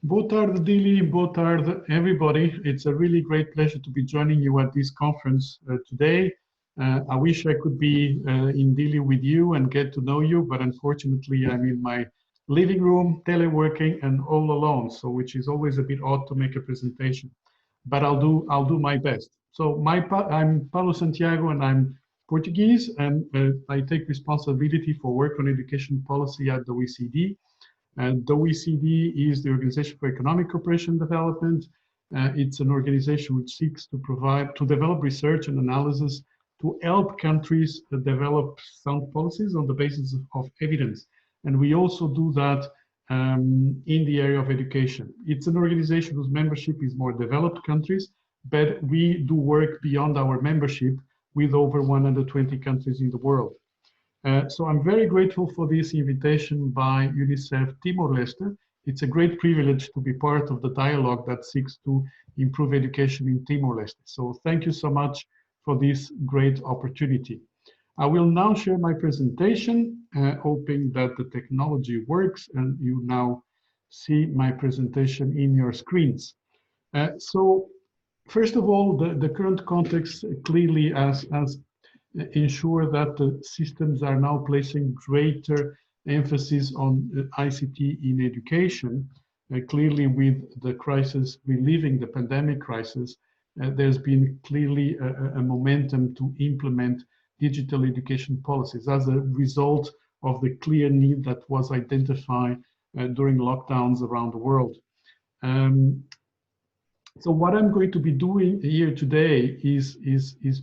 Boa tarde, Dili. Boa tarde, everybody. It's a really great pleasure to be joining you at this conference today. I wish I could be in Dili with you and get to know you, but unfortunately, I'm in my living room, teleworking, and all alone. So, which is always a bit odd to make a presentation, but I'll do my best. So, I'm Paulo Santiago, and I'm Portuguese, and I take responsibility for work on education policy at the OECD. And the OECD is the Organization for Economic Cooperation and Development. It's an organization which seeks to develop research and analysis to help countries develop sound policies on the basis of evidence. And we also do that in the area of education. It's an organization whose membership is more developed countries, but we do work beyond our membership with over 120 countries in the world. So I'm very grateful for this invitation by UNICEF Timor-Leste. It's a great privilege to be part of the dialogue that seeks to improve education in Timor-Leste. So thank you so much for this great opportunity. I will now share my presentation, hoping that the technology works and you now see my presentation in your screens. So first of all, the current context clearly as ensure that the systems are now placing greater emphasis on ICT in education. Clearly with the crisis, reliving the pandemic crisis, there's been clearly a momentum to implement digital education policies as a result of the clear need that was identified during lockdowns around the world. So what I'm going to be doing here today is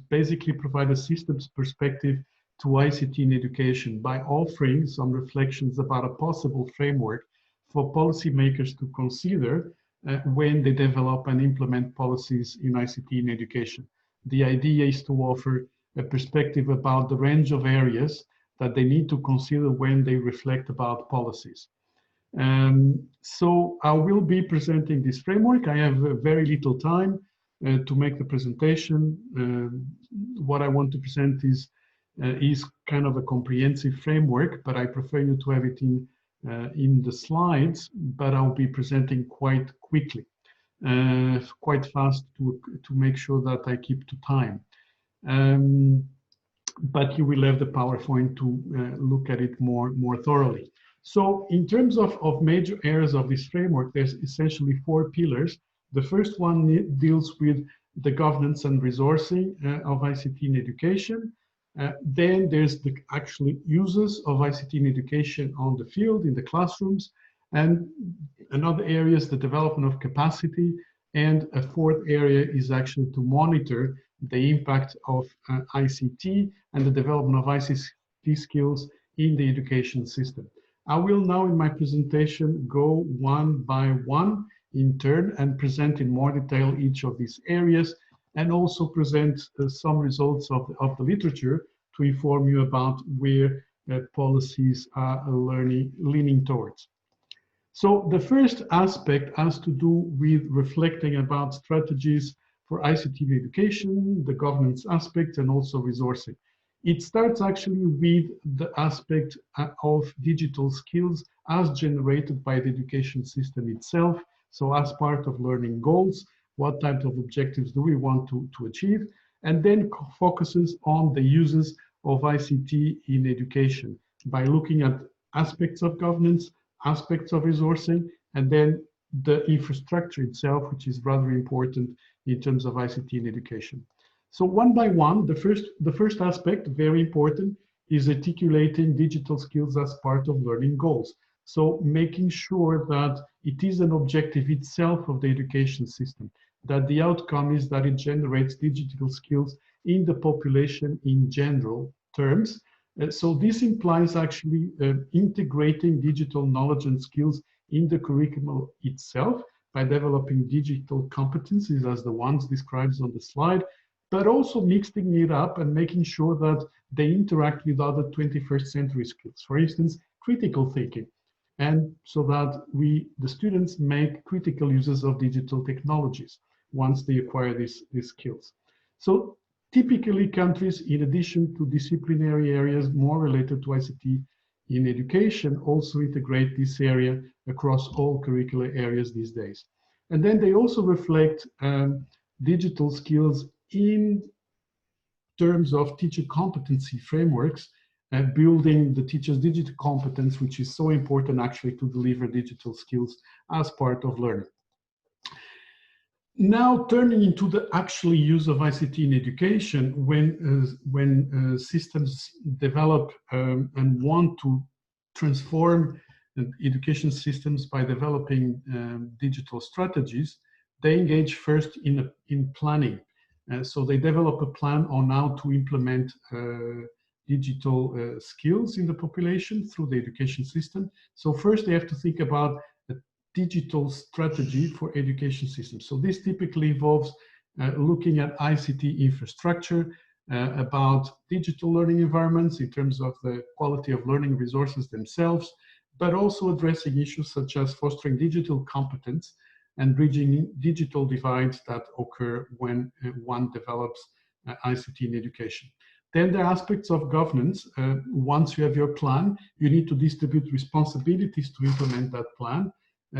basically provide a systems perspective to ICT in education by offering some reflections about a possible framework for policymakers to consider when they develop and implement policies in ICT in education. The idea is to offer a perspective about the range of areas that they need to consider when they reflect about policies. So I will be presenting this framework. I have very little time to make the presentation. What I want to present is kind of a comprehensive framework, but I prefer you to have it in the slides, but I'll be presenting quite quickly, quite fast to make sure that I keep to time. But you will have the PowerPoint to look at it more thoroughly. So in terms of major areas of this framework, there's essentially 4 pillars. The first one deals with the governance and resourcing of ICT in education. Then there's the actual uses of ICT in education on the field, in the classrooms. And another area is the development of capacity. And a 4th area is actually to monitor the impact of ICT and the development of ICT skills in the education system. I will now in my presentation go one by one in turn and present in more detail each of these areas and also present some results of the literature to inform you about where policies are leaning towards. So the first aspect has to do with reflecting about strategies for ICT in education, the governance aspect, and also resourcing. It starts actually with the aspect of digital skills as generated by the education system itself. So as part of learning goals, what type of objectives do we want to achieve? And then focuses on the uses of ICT in education by looking at aspects of governance, aspects of resourcing, and then the infrastructure itself, which is rather important in terms of ICT in education. So one by one, the first aspect, very important, is articulating digital skills as part of learning goals. So making sure that it is an objective itself of the education system, that the outcome is that it generates digital skills in the population in general terms. So this implies actually integrating digital knowledge and skills in the curriculum itself by developing digital competencies as the ones described on the slide, but also mixing it up and making sure that they interact with other 21st century skills. For instance, critical thinking. And so that the students make critical uses of digital technologies once they acquire these skills. So typically countries, in addition to disciplinary areas more related to ICT in education also integrate this area across all curricular areas these days. And then they also reflect digital skills in terms of teacher competency frameworks, building the teacher's digital competence, which is so important actually to deliver digital skills as part of learning. Now, turning into the actual use of ICT in education, when systems develop and want to transform education systems by developing digital strategies, they engage first in planning. So they develop a plan on how to implement digital skills in the population through the education system. So first they have to think about digital strategy for education systems. So this typically involves looking at ICT infrastructure, about digital learning environments in terms of the quality of learning resources themselves, but also addressing issues such as fostering digital competence and bridging digital divides that occur when one develops ICT in education. Then there are aspects of governance. Once you have your plan, you need to distribute responsibilities to implement that plan.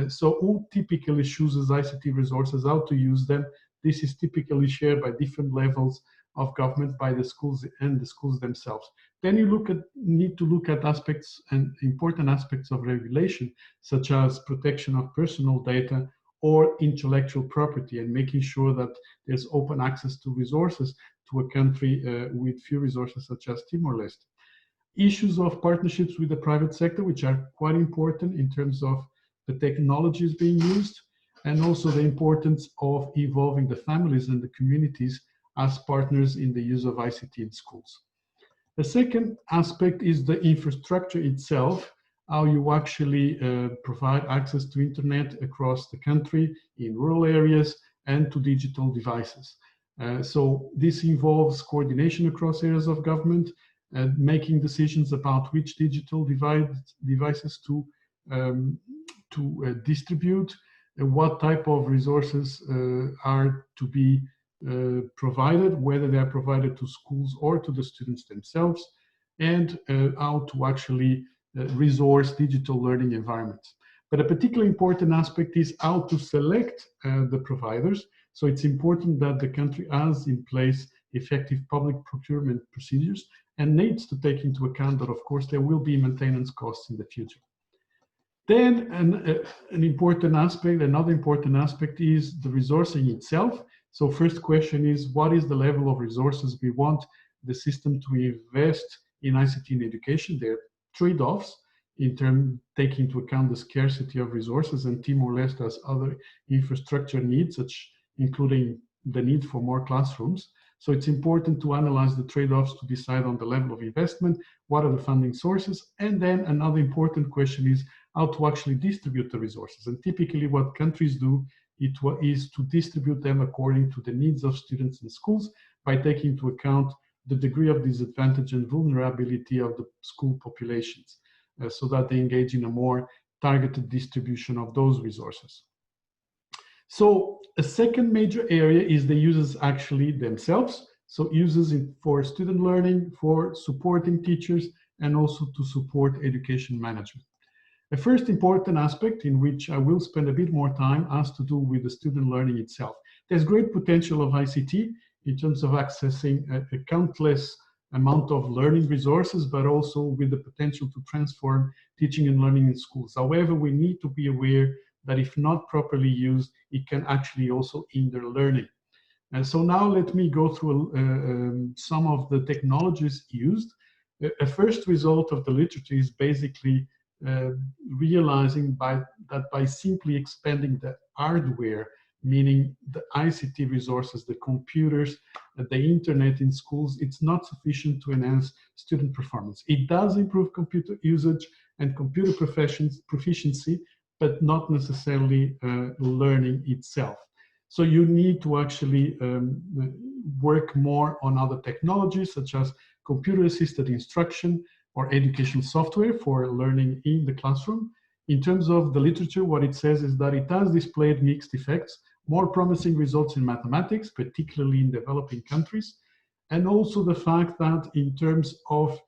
So who typically chooses ICT resources, how to use them? This is typically shared by different levels of government, by the schools and the schools themselves. Then you need to look at aspects and important aspects of regulation, such as protection of personal data or intellectual property, and making sure that there's open access to resources to a country with few resources, such as Timor-Leste. Issues of partnerships with the private sector, which are quite important in terms of the technologies being used, and also the importance of involving the families and the communities as partners in the use of ICT in schools. The second aspect is the infrastructure itself, how you actually provide access to internet across the country, in rural areas, and to digital devices. So this involves coordination across areas of government, making decisions about which digital devices to distribute, what type of resources are to be provided, whether they are provided to schools or to the students themselves, and how to actually resource digital learning environments. But a particularly important aspect is how to select the providers. So it's important that the country has in place effective public procurement procedures and needs to take into account that, of course, there will be maintenance costs in the future. Then another important aspect is the resourcing itself. So first question is, what is the level of resources we want the system to invest in ICT in education? There are trade-offs in terms taking into account the scarcity of resources, and Timor-Leste has other infrastructure needs, including the need for more classrooms. So it's important to analyze the trade-offs to decide on the level of investment, what are the funding sources, and then another important question is how to actually distribute the resources. And typically what countries do is to distribute them according to the needs of students in schools by taking into account the degree of disadvantage and vulnerability of the school populations, so that they engage in a more targeted distribution of those resources. So a second major area is the users actually themselves. So users for student learning, for supporting teachers, and also to support education management. The first important aspect in which I will spend a bit more time has to do with the student learning itself. There's great potential of ICT in terms of accessing a countless amount of learning resources, but also with the potential to transform teaching and learning in schools. However, we need to be aware that if not properly used, it can actually also hinder learning. And so now let me go through some of the technologies used. A first result of the literature is basically realizing that by simply expanding the hardware, meaning the ICT resources, the computers, the internet in schools, it's not sufficient to enhance student performance. It does improve computer usage and computer proficiency, but not necessarily learning itself. So you need to actually work more on other technologies, such as computer-assisted instruction or educational software for learning in the classroom. In terms of the literature, what it says is that it has displayed mixed effects, more promising results in mathematics, particularly in developing countries, and also the fact that in terms of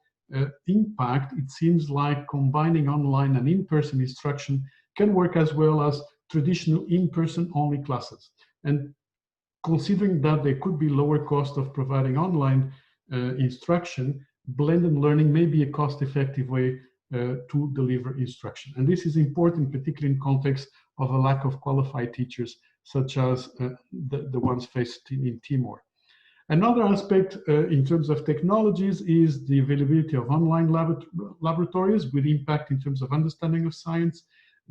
impact, it seems like combining online and in-person instruction can work as well as traditional in-person only classes. And considering that there could be lower cost of providing online instruction, blended learning may be a cost-effective way to deliver instruction. And this is important, particularly in context of a lack of qualified teachers, such as the ones faced in Timor. Another aspect in terms of technologies is the availability of online laboratories with impact in terms of understanding of science,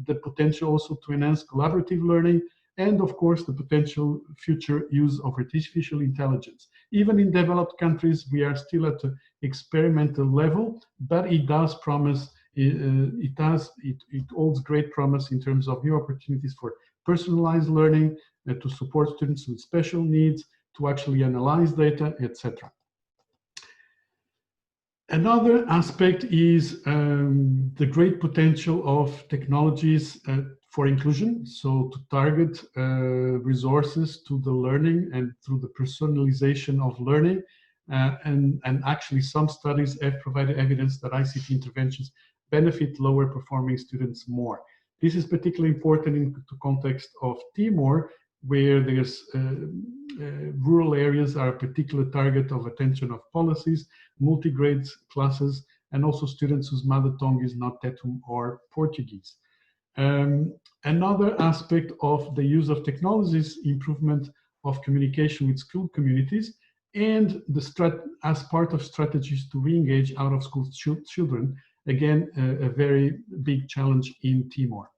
the potential also to enhance collaborative learning, and of course the potential future use of artificial intelligence. Even in developed countries, we are still at an experimental level, but it does promise, it holds great promise in terms of new opportunities for personalized learning, to support students with special needs, to actually analyze data, etc. Another aspect is the great potential of technologies for inclusion, so to target resources to the learning and through the personalization of learning. And actually some studies have provided evidence that ICT interventions benefit lower performing students more. This is particularly important in the context of Timor, where there's rural areas are a particular target of attention of policies, multi-grade classes, and also students whose mother tongue is not Tetum or Portuguese. Another aspect of the use of technology is improvement of communication with school communities, and as part of strategies to re-engage out-of-school children, again, a very big challenge in Timor.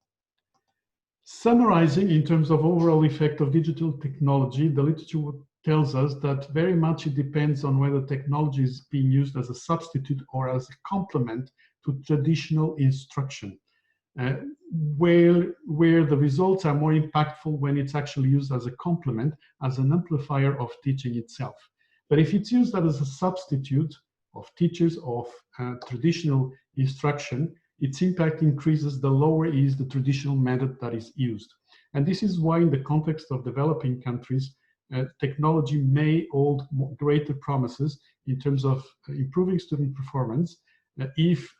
Summarizing in terms of overall effect of digital technology, the literature tells us that very much it depends on whether technology is being used as a substitute or as a complement to traditional instruction, where the results are more impactful when it's actually used as a complement, as an amplifier of teaching itself. But if it's used as a substitute of teachers of traditional instruction, its impact increases the lower is the traditional method that is used. And this is why in the context of developing countries, technology may hold greater promises in terms of improving student performance if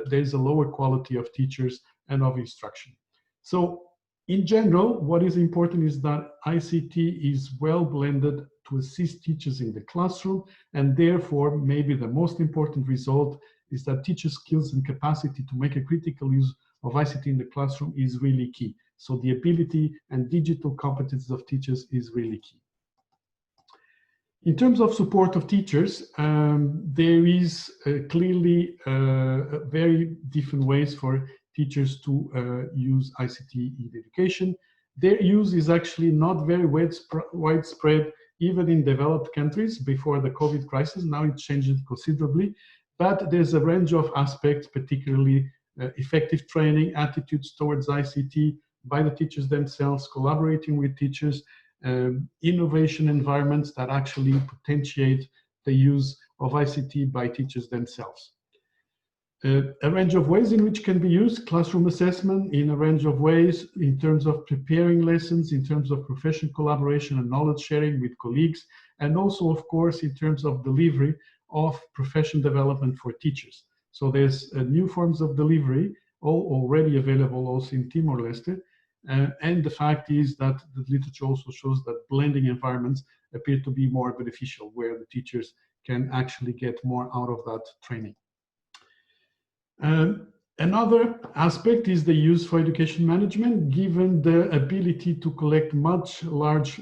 there's a lower quality of teachers and of instruction. So in general, what is important is that ICT is well blended to assist teachers in the classroom, and therefore maybe the most important result is that teacher skills and capacity to make a critical use of ICT in the classroom is really key. So the ability and digital competences of teachers is really key. In terms of support of teachers, there is clearly very different ways for teachers to use ICT in education. Their use is actually not very widespread even in developed countries before the COVID crisis. Now it's changed considerably. But there's a range of aspects, particularly effective training, attitudes towards ICT by the teachers themselves, collaborating with teachers, innovation environments that actually potentiate the use of ICT by teachers themselves. A range of ways in which can be used, classroom assessment in a range of ways in terms of preparing lessons, in terms of professional collaboration and knowledge sharing with colleagues, and also, of course, in terms of delivery of professional development for teachers. So there's new forms of delivery already available also in Timor-Leste, and the fact is that the literature also shows that blending environments appear to be more beneficial, where the teachers can actually get more out of that training. Another aspect is the use for education management, given the ability to collect much large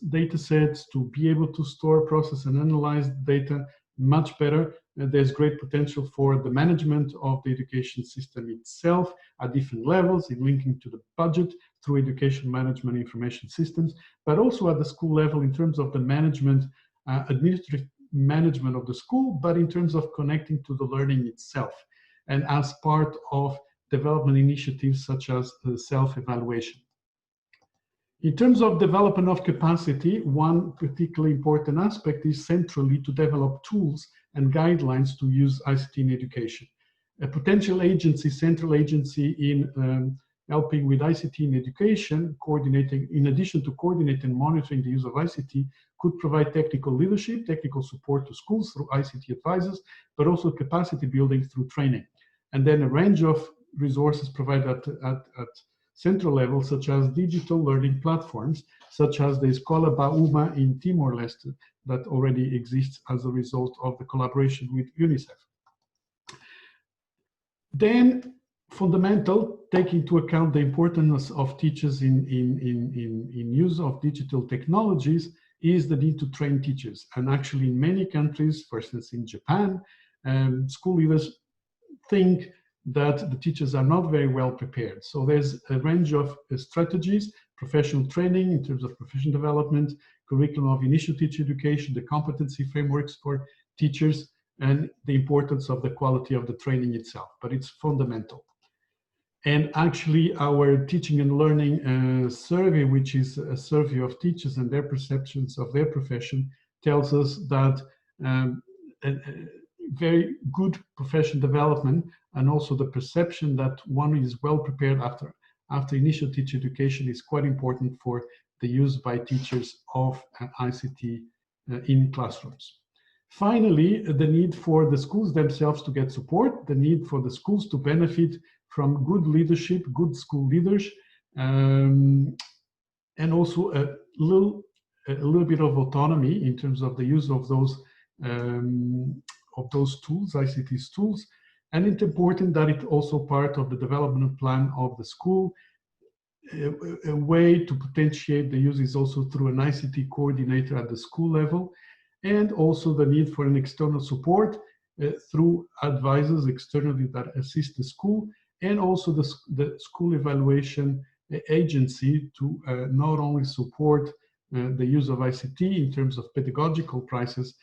data sets, to be able to store, process, and analyze data much better. There's great potential for the management of the education system itself at different levels, in linking to the budget through education management information systems, but also at the school level in terms of the management, administrative management of the school, but in terms of connecting to the learning itself, and as part of development initiatives such as self-evaluation. In terms of development of capacity, one particularly important aspect is centrally to develop tools and guidelines to use ICT in education. A potential agency, central agency in helping with ICT in education, coordinating, in addition to coordinating and monitoring the use of ICT, could provide technical leadership, technical support to schools through ICT advisors, but also capacity building through training. And then a range of resources provided at central level, such as digital learning platforms, such as the Escola Bauma in Timor-Leste, that already exists as a result of the collaboration with UNICEF. Then, fundamental, take into account the importance of teachers in use of digital technologies, is the need to train teachers. And actually in many countries, for instance in Japan, school leaders think that the teachers are not very well prepared. So there's a range of strategies, professional training in terms of professional development, curriculum of initial teacher education, the competency frameworks for teachers, and the importance of the quality of the training itself, but it's fundamental. And actually our teaching and learning survey, which is a survey of teachers and their perceptions of their profession, tells us that very good professional development and also the perception that one is well prepared after initial teacher education is quite important for the use by teachers of ICT in classrooms. Finally, the need for the schools themselves to get support, the need for the schools to benefit from good leadership, good school leaders, and also a little bit of autonomy in terms of the use of those tools, ICT tools. And it's important that it's also part of the development plan of the school. A way to potentiate the use is also through an ICT coordinator at the school level, and also the need for an external support through advisors externally that assist the school, and also the school evaluation agency to not only support the use of ICT in terms of pedagogical practices,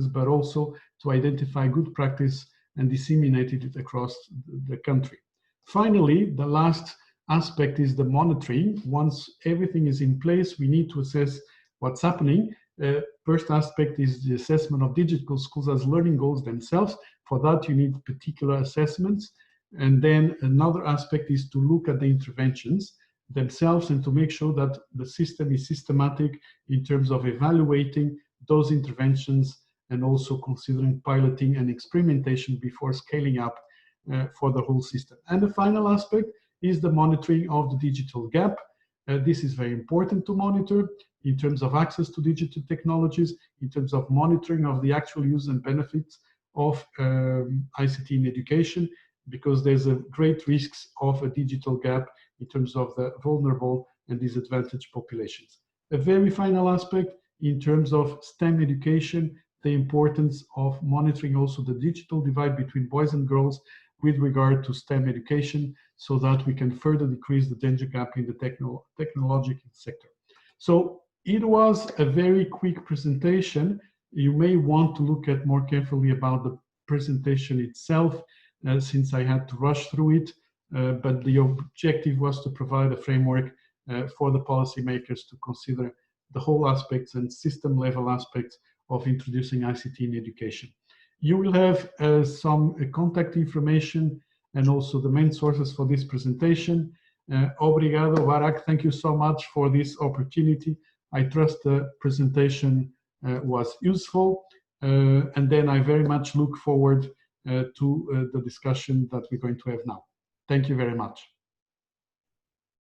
but also to identify good practice and disseminate it across the country. Finally, the last aspect is the monitoring. Once everything is in place, we need to assess what's happening. First aspect is the assessment of digital schools as learning goals themselves. For that, you need particular assessments. And then another aspect is to look at the interventions themselves and to make sure that the system is systematic in terms of evaluating those interventions and also considering piloting and experimentation before scaling up for the whole system. And the final aspect is the monitoring of the digital gap. This is very important to monitor in terms of access to digital technologies, in terms of monitoring of the actual use and benefits of ICT in education, because there's a great risks of a digital gap in terms of the vulnerable and disadvantaged populations. A very final aspect in terms of STEM education, the importance of monitoring also the digital divide between boys and girls with regard to STEM education, so that we can further decrease the gender gap in the technological sector. So it was a very quick presentation. You may want to look at more carefully about the presentation itself, since I had to rush through it, but the objective was to provide a framework for the policymakers to consider the whole aspects and system level aspects of introducing ICT in education. You will have some contact information and also the main sources for this presentation. Obrigado, Barak. Thank you so much for this opportunity. I trust the presentation was useful, and then I very much look forward to the discussion that we're going to have now. Thank you very much.